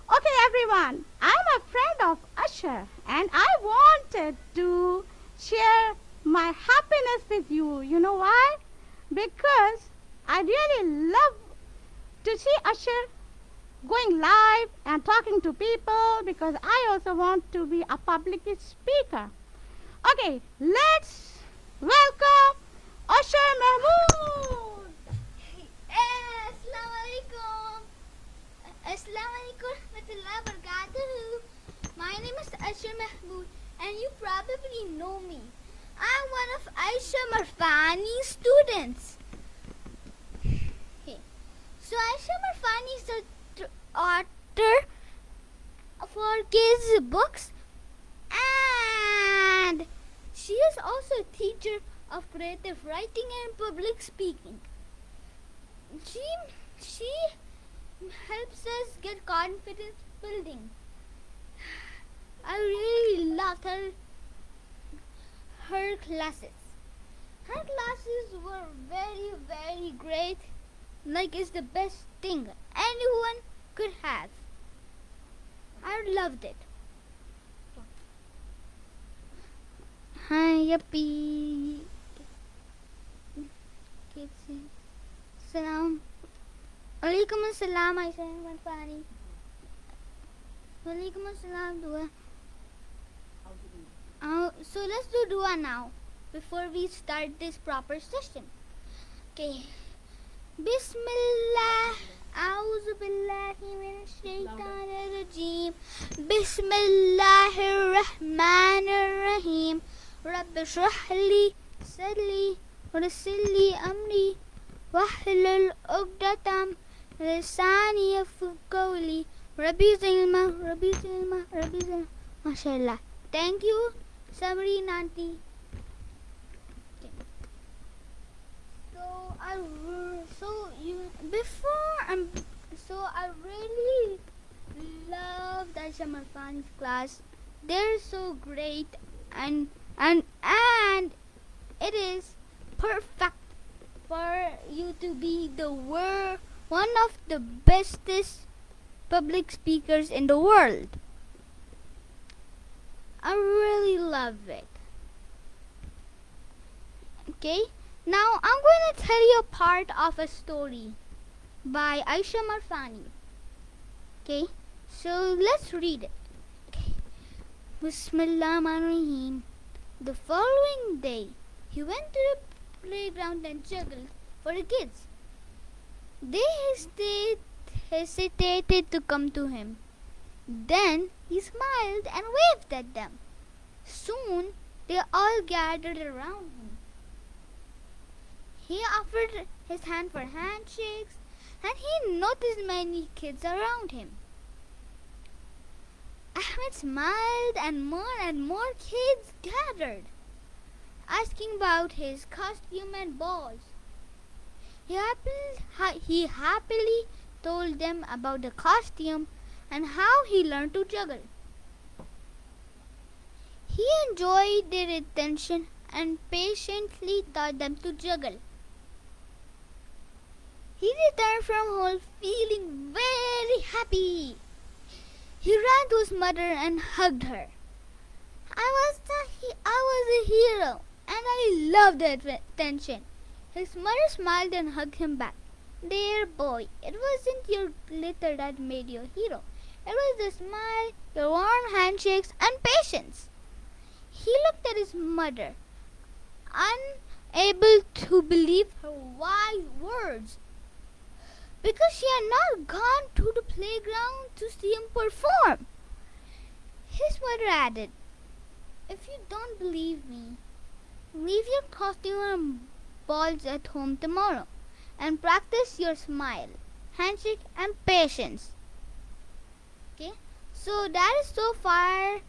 Okay, everyone, I'm a friend of Usher and I wanted to share my happiness with you. You know why? Because I really love to see Usher going live and talking to people because I also want to be a public speaker. Okay, let's welcome Usher Mahmood. Assalamualaikum. Assalamualaikum warahmatullahi wabarakatuh. My name is Ayesha Mahmood and you probably know me. I'm one of Ayesha Marfani's students. Okay. So Ayesha Marfani is the author for kids books and she is also a teacher of creative writing and public speaking. She helps us get confidence building. I really loved her classes. Her classes were very great. Like it's the best thing anyone could have. I loved it. Hi, yuppie. Salam. Alaikum assalam, Ayesha Marfani. Walaikum assalam, dua. So let's do dua now before we start this proper session. Okay. Bismillah. A'udhu billahi minash shaitanir rajim. Bismillahir rahmanir rahim. Rabbi shrah li sadri wa yassir li amri wahlul 'uqdatam lisani yafqahu qawli. Rabbi zilma. Mashallah. Thank you, Sabrina auntie. Okay. So I really love Ayesha Marfani's class. They're so great and it is perfect for you to be one of the bestest public speakers in the world. I really love it. Okay, now I'm going to tell you a part of a story by Ayesha Marfani. Okay, so let's read it. Okay. Bismillahirrahmanirrahim. The following day, he went to the playground and juggled for the kids. They hesitated to come to him. Then he smiled and waved at them. Soon they all gathered around him. He offered his hand for handshakes and he noticed many kids around him. Ahmed smiled and more kids gathered, asking about his costume and balls. He happily told them about the costume and how he learned to juggle. He enjoyed their attention and patiently taught them to juggle. He returned from home feeling very happy. He ran to his mother and hugged her. I was a hero and I loved the attention. His mother smiled and hugged him back. Dear boy, it wasn't your glitter that made you a hero. It was the smile, your warm handshakes, and patience. He looked at his mother, unable to believe her wise words, because she had not gone to the playground to see him perform. His mother added, "If you don't believe me, leave your costume and balls at home tomorrow and practice your smile, handshake, and patience." Okay, so that is so far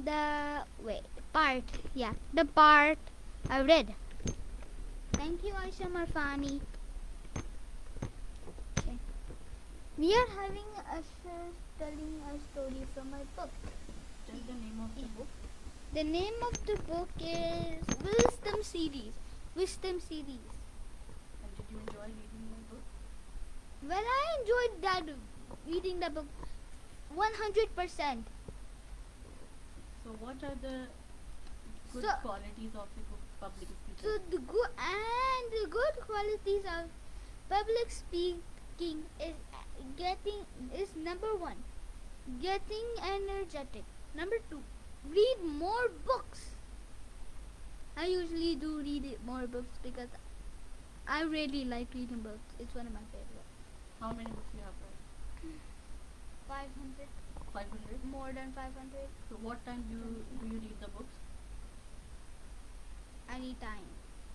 the part I read. Thank you, Ayesha Marfani. Okay. We are having Usher telling a story from my book. Tell the name of the book. The name of the book is Wisdom Series. And did you enjoy reading my book? Well, I enjoyed that reading the book 100%. So what are the good So, qualities of the public speaker? so the good qualities of public speaking is getting is number one, getting energetic. Number two, read more books. I usually do read more books because I really like reading books. It's one of my favorite. How many books you have read? 500, 500. more than 500, So what time do you read the books? anytime.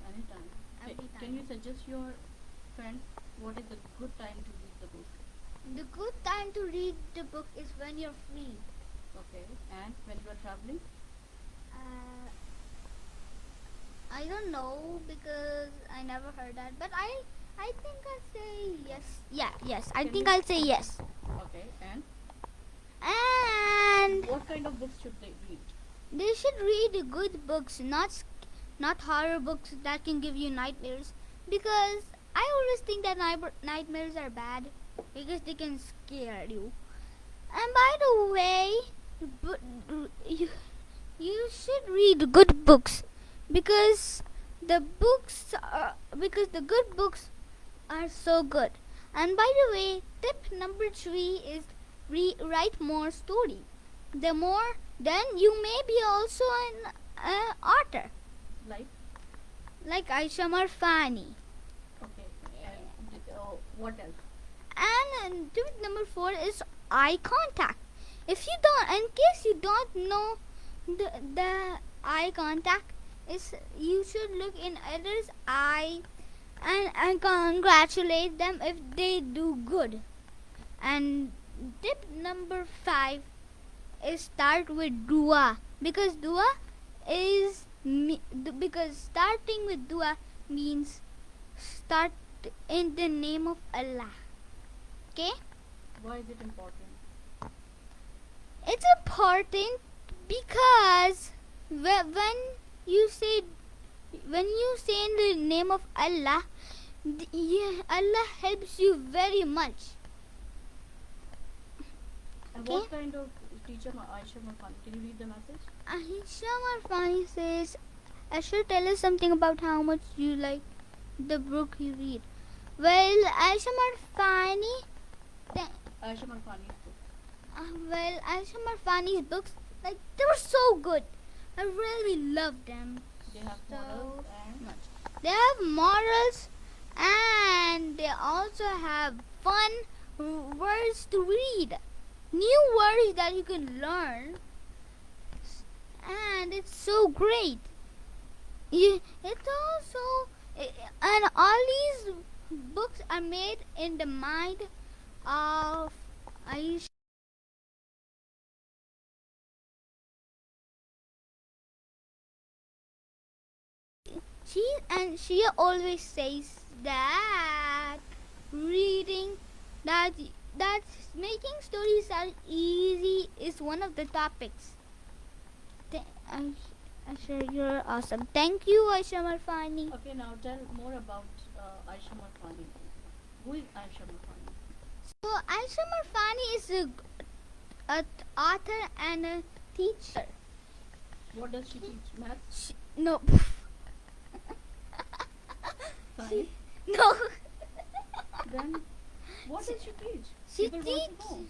Anytime. Every Can time. you suggest your friends what is the good time to read the book? The good time to read the book is when you're free. Okay. And when you are traveling? Uh, I don't know because I never heard that, but I think I'll say yes. Yeah, yes. I Can think you- I'll say yes. Okay. And And what kind of books should they read? they should read good books, not horror books that can give you nightmares. Because I always think that nightmares are bad because they can scare you. And by the way, you should read good books because the good books are so good. And by the way, tip number 3 is write more story. The more, then you may be also an author Like? like Ayesha Marfani. Okay. And what else? And tip number 4 is eye contact. If you don't, in case you don't know the eye contact, is you should look in others' eye and congratulate them if they do good. And tip number 5 is start with dua because because starting with dua means start in the name of Allah. Okay? Why is it important? It's important because when you say in the name of Allah, Allah helps you very much. And Okay. what kind of teacher Ayesha Marfani? Can you read the message? Ayesha Marfani says, I should tell us something about how much you like the book you read. Well, Ayesha Marfani, Ayesha Marfani's book. Ayesha Marfani's books, like they were so good. I really loved them. They have So models and much. They have morals and they also have fun words to read, new words that you can learn, and it's so great. It's also and all these books are made in the mind of Aisha. She always says that reading that that making stories are easy is one of the topics. Aisha, you're awesome. Thank you, Aisha Marfani. Okay, now tell more about Ayesha Marfani. Who is Ayesha Marfani? So Aisha Marfani is a author and a teacher. What does she teach? Maths? No. Science? No. Then what does she teach? She People want to know.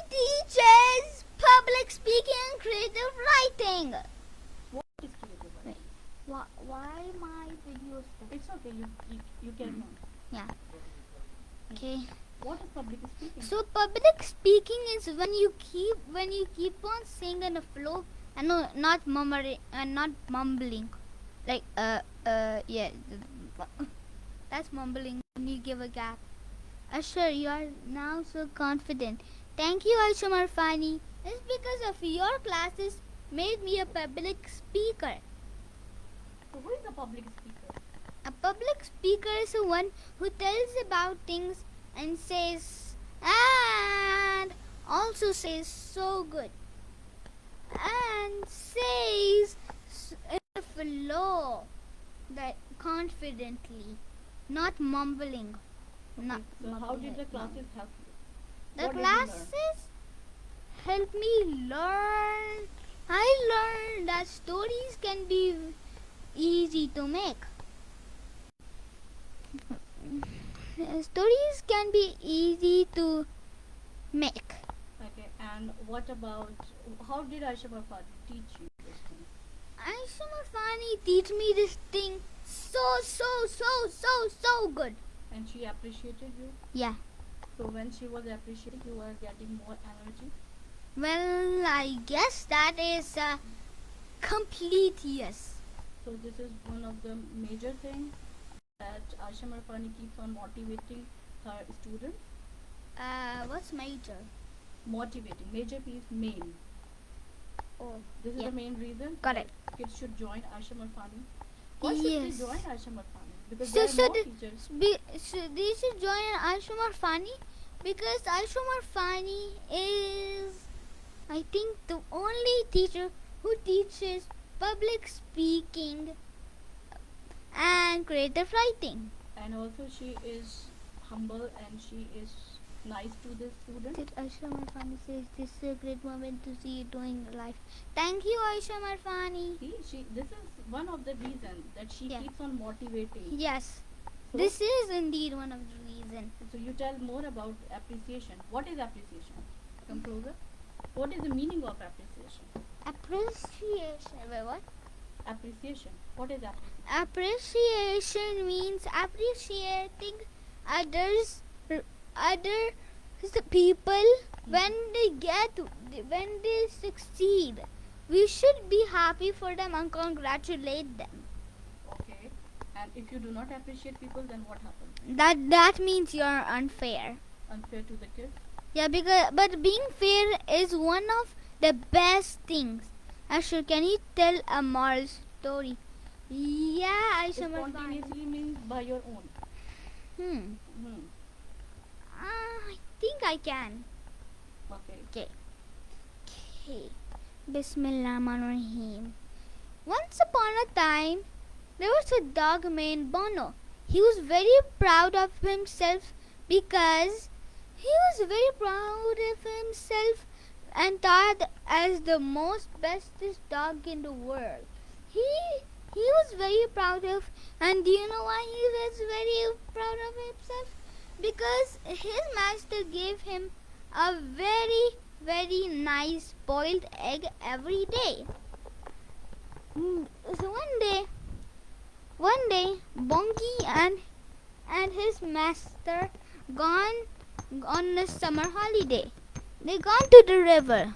teaches public speaking and creative writing. What is creative writing? Why my video stuck? It's okay. You carry on. Yeah. Okay. What is public speaking? So public speaking is when you keep on saying in a flow and not murmuring and not mumbling, like yeah, that's mumbling. When you give a gap. Asher, you are now so confident. Thank you, Ayesha Marfani. It's because of your classes made me a public speaker. So who is a public speaker? A public speaker is the one who tells about things and says and also says so good and says in a flow that confidently, not mumbling. Not So how did the classes help you? The What did you learn? classes help me learn. I learned that stories can be easy to make. Stories can be easy to make. Okay, and what about, how did Ayesha Marfani teach you those things? Ayesha Marfani teach me this thing so good. And she appreciated you? Yeah. So when she was appreciating, you were getting more energy? Well, I guess that is a complete yes. So this is one of the major things that Ayesha Marfani keeps on motivating her students. What's major? Motivating. Major means main. Oh, This is yeah. the main reason Correct. that kids should join Ayesha Marfani. Why should Yes. they join Ayesha Marfani? Because So there are should more teachers. they should join Ayesha Marfani because Ayesha Marfani is, I think, the only teacher who teaches public speaking and creative writing. And also she is humble and she is nice to the students. Did Ayesha Marfani says this is a great moment to see you doing life. Thank you, Ayesha Marfani. See, this is one of the reasons that she Yeah. keeps on motivating. Yes, So, this is indeed one of the reasons. so you tell more about appreciation. What is appreciation? Come closer. What is the meaning of appreciation? Appreciation. Wait, what? Appreciation. What is appreciation? Appreciation means appreciating others, the people when they succeed. We should be happy for them and congratulate them. Okay. And if you do not appreciate people, then what happens? That means you're unfair. Unfair to the kids. Yeah, but being fair is one of the best things. Asher, can you tell a moral story? Yeah, Ayesha Marfani. Spontaneously means by your own. Hmm. I think I can. Okay. Okay. Bismillahirrahmanirrahim. Once upon a time, there was a dog named Bono. He was very proud of himself because and thought as the most bestest dog in the world. He was very proud of, and do you know why he was very proud of himself? Because his master gave him a very nice boiled egg every day. So one day, Bongi and his master gone on a summer holiday. They gone to the river.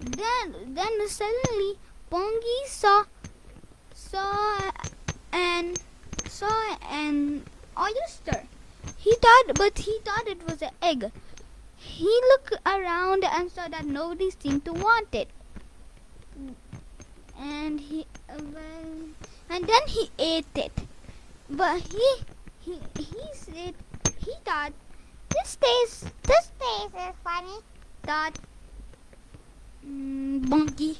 Then suddenly Bongi saw an oyster. He thought it was an egg. He looked around and saw that nobody seemed to want it. And then he ate it. But he said he thought this taste is funny. Thought Bongi.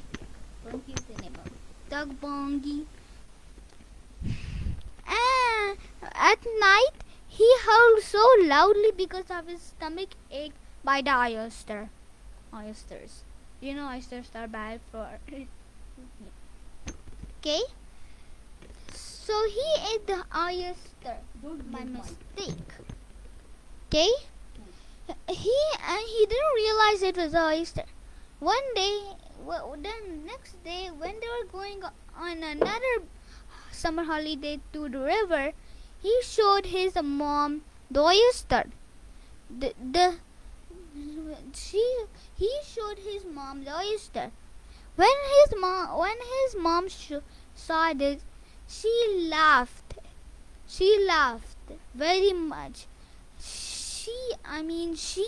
Bongi is the name of dog Bongi. And at night he howled so loudly because of his stomach ache by the oysters. You know oysters are bad for. Okay. So he ate the oyster Don't by use mine. mistake. Okay. He didn't realize it was an oyster. One day, the next day, when they were going on another summer holiday to the river, he showed his mom the oyster. He showed his mom the oyster. When his mom saw this, she laughed. She laughed very much. She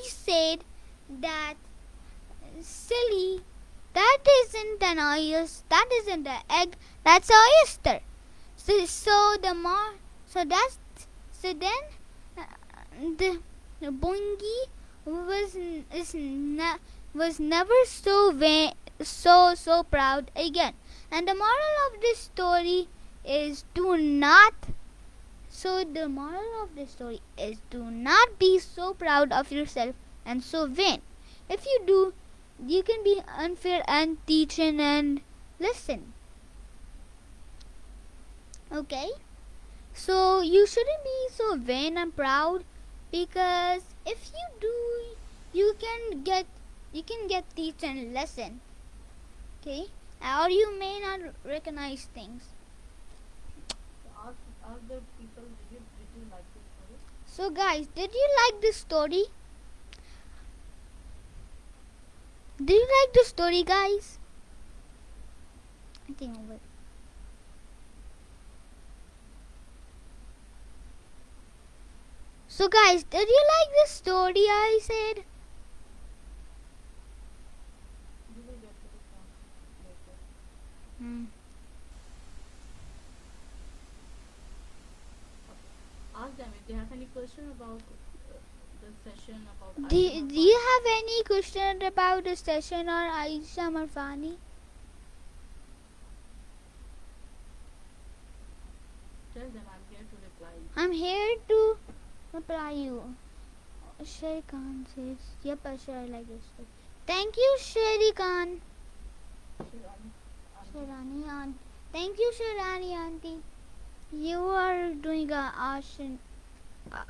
said that, silly, that isn't an oyster, that isn't an egg, that's an oyster. The Bongi was never so proud again. And the moral of this story is do not So the moral of the story is do not be so proud of yourself and so vain. If you do, you can be unfair and teaching and listen. Okay? So you shouldn't be so vain and proud, because if you do, you can get teach and lesson. Okay? Or you may not recognize things. Ask the people, did you like this story? So guys, did you like this story? Did you like the story, guys? I think I will. So guys, did you like this story I said? You will get to the point later. Ask them if they have any question about the session, about Do Ayesha you Marfani. have any question about the session or Ayesha Marfani? Tell them I'm here to reply. I'm here to reply you. Sherry Khan says, yep, Asher, I like this story. Thank you, Sherry Khan. Shirani, Sharani aunt. Thank you, Sharani auntie. You are doing an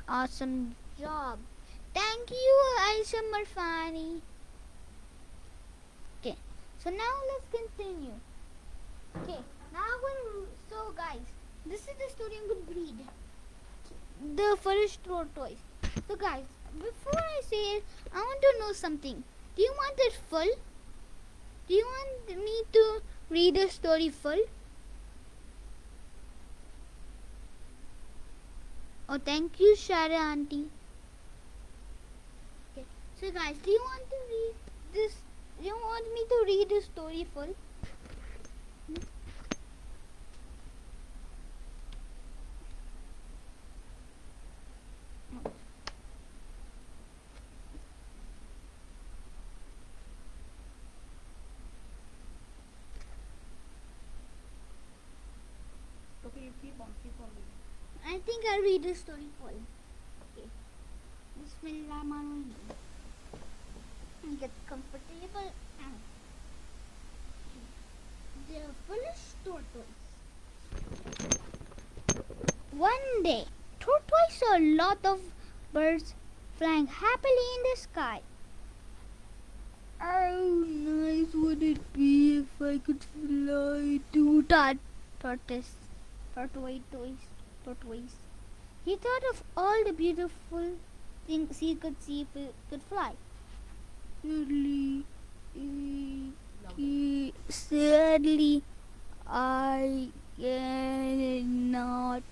awesome job. Thank you, Ayesha Marfani. Okay, so now let's continue. Okay, so guys, this is the story I'm going to read. The first tortoise. So guys, before I say it, I want to know something. Do you want it full? Do you want me to read the story full? Oh, thank you, Shara auntie. Okay, so guys, do you want to read this? Do you want me to read the story full? okay, you keep on reading. I think I'll read the story full. Okay. Bismillahirrahmanirrahim. Get comfortable. The foolish tortoise. One day, tortoise saw a lot of birds flying happily in the sky. How nice would it be if I could fly too? Tortoise. He thought of all the beautiful things he could see if he could fly. Sadly, I cannot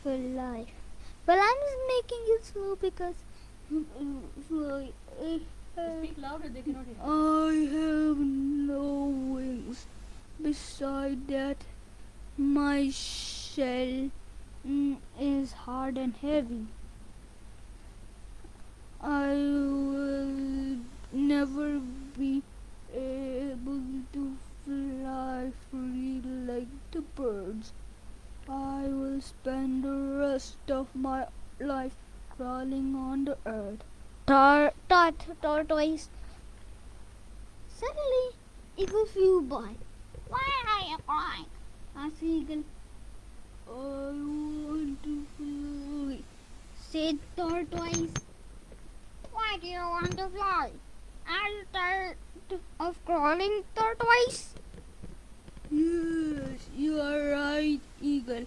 fly. But I'm just making it slow because Speak louder, they cannot hear. I have no wings. Beside that, my shell is hard and heavy. I will never be able to fly free like the birds. I will spend the rest of my life crawling on the earth. Tortoise. Suddenly, Eagle flew by. Why are you crying? Asked Eagle. I want to fly, said Tortoise. Why do you want to fly? Are you tired of crawling, Tortoise? Yes, you are right, Eagle.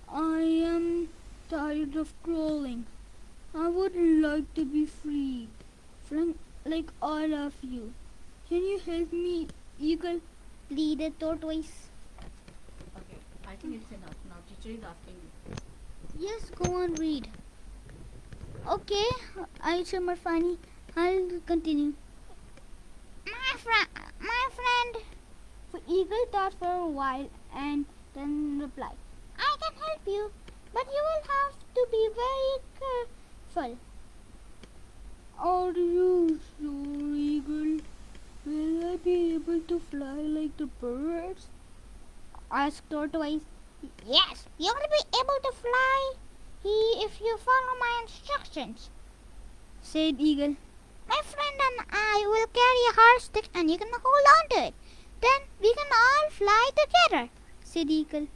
I am tired of crawling. I would like to be free, like all of you. Can you help me, Eagle? Pleaded Tortoise. Okay, I think it's enough. Now teacher is asking you. Yes, go on, read. Okay, Ayesha Marfani, I'll continue. My friend. Eagle thought for a while and then replied, I can help you, but you will have to be very careful. Are you sure, Eagle? Will I be able to fly like the birds? Asked Tortoise. Yes, you will be able to fly if you follow my instructions, said Eagle. My friend and I will carry a hard stick and you can hold on to it. Then we can all fly together, said Eagle.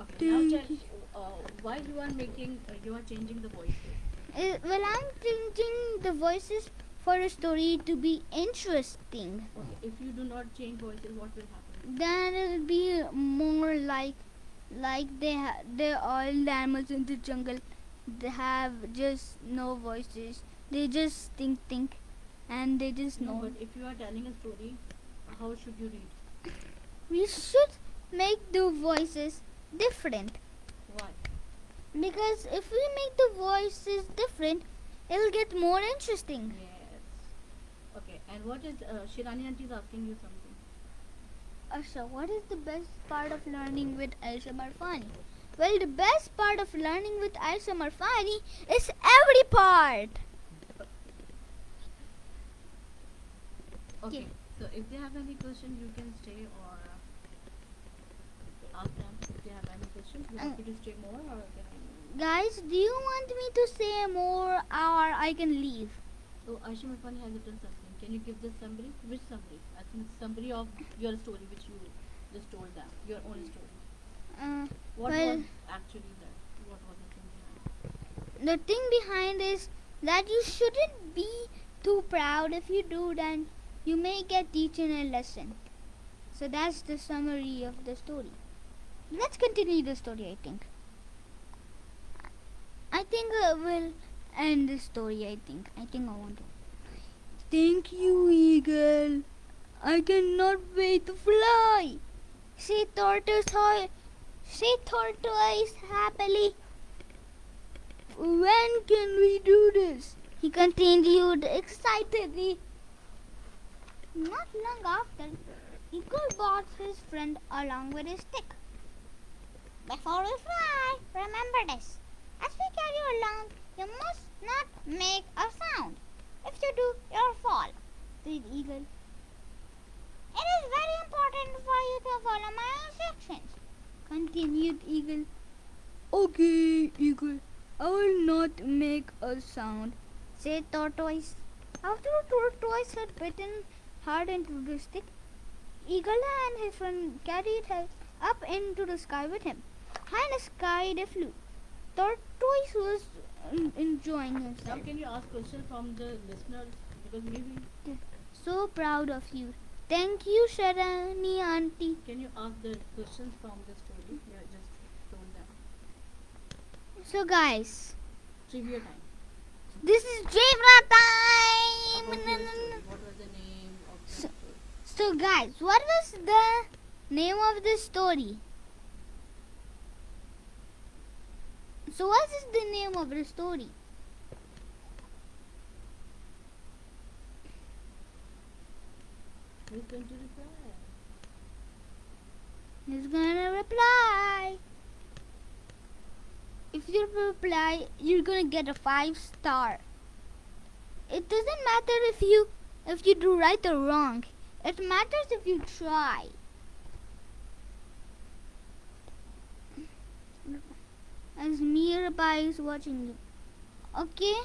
Okay, now tell why you are changing the voices. Well, I'm changing the voices for the story to be interesting. Okay, if you do not change voices, what will happen? Then it'll be more like they're all animals in the jungle. They have just no voices. They just think, and they just No, know. but if you are telling a story, how should you read? We should make the voices different, Why? because if we make the voices different, it'll get more interesting. Yes. Okay, and what is Shirani auntie is asking you something? So, what is the best part of learning with Ayesha Marfani? Well, the best part of learning with Ayesha Marfani is every part. Okay, Yeah. so if they have any question, you can stay or ask them if they have any question. You want me to stay more or can I? Guys, do you want me to say more or I can leave? So Ayesha Marfani has written something. Can you give the summary? Which summary? I think summary of your story which you just told them. Your own story. What Well, was actually that? What was the thing behind? the thing behind is that you shouldn't be too proud. If you do, then you may get teaching a lesson. So that's the summary of the story. Let's continue the story, I think. I think we'll end the story, I think. I want to. Thank you, Eagle. I cannot wait to fly. Said Tortoise happily. When can we do this? He continued excitedly. Not long after, Eagle brought his friend along with his stick. Before we fly, remember this. As we carry you along, you must not make a sound. If you do, you'll fall, said Eagle. It is very important for you to follow my instructions, continued Eagle. Okay, Eagle. I will not make a sound, said Tortoise. After Tortoise had bitten hard into the stick, Eagle and his friend carried her up into the sky with him. High in the sky they flew. Tortoise was enjoying Now himself. can you ask questions from the listeners? Because maybe So proud of you. Thank you, Sharani auntie. can you ask the questions from the story? Yeah, just told them. So guys, Trivia time. this is Trivia About time. your story. What was the name of the So- story? So guys, what was the name of the story? So what is the name of the story? Who's going to reply? Who's gonna reply? If you reply, you're gonna get a 5-star. It doesn't matter if you do right or wrong. It matters if you try. As Mirabai is watching you. Okay?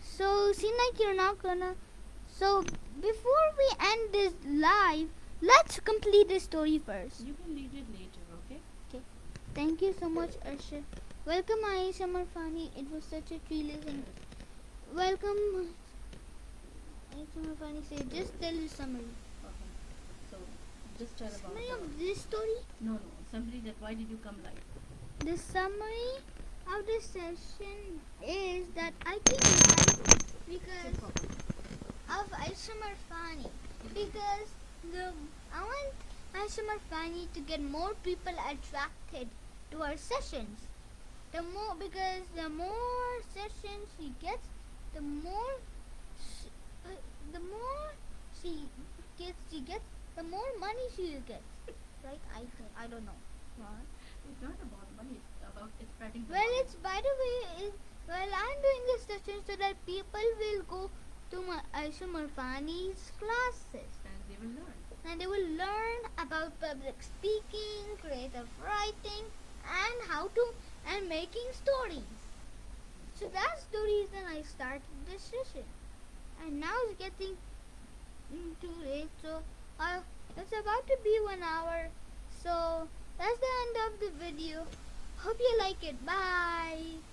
So seem like you're not gonna. So before we end this live, let's complete the story first. You can read it later, okay? Thank you so much, Arsha. Welcome, Ayesha Marfani. It was such a treat listening. Welcome, Ayesha Marfani. Say, just tell the summary. Okay. So just tell about Summary the, of this story. no, summary that why did you come live? The summary of this session is that I came live because of Ayesha Marfani. Because I want Ayesha Marfani to get more people attracted to our sessions. The more sessions she gets, the more the more money she will get. Right? I don't know. It's not about money, it's about spreading the Well, knowledge. it's by the way. I'm doing this session so that people will go to my Ayesha Marfani's classes. And they will learn. And they will learn about public speaking, creative writing, and making stories. So that's the reason I started this session. And now it's getting too late, so it's about to be 1 hour. So that's the end of the video. Hope you like it. Bye.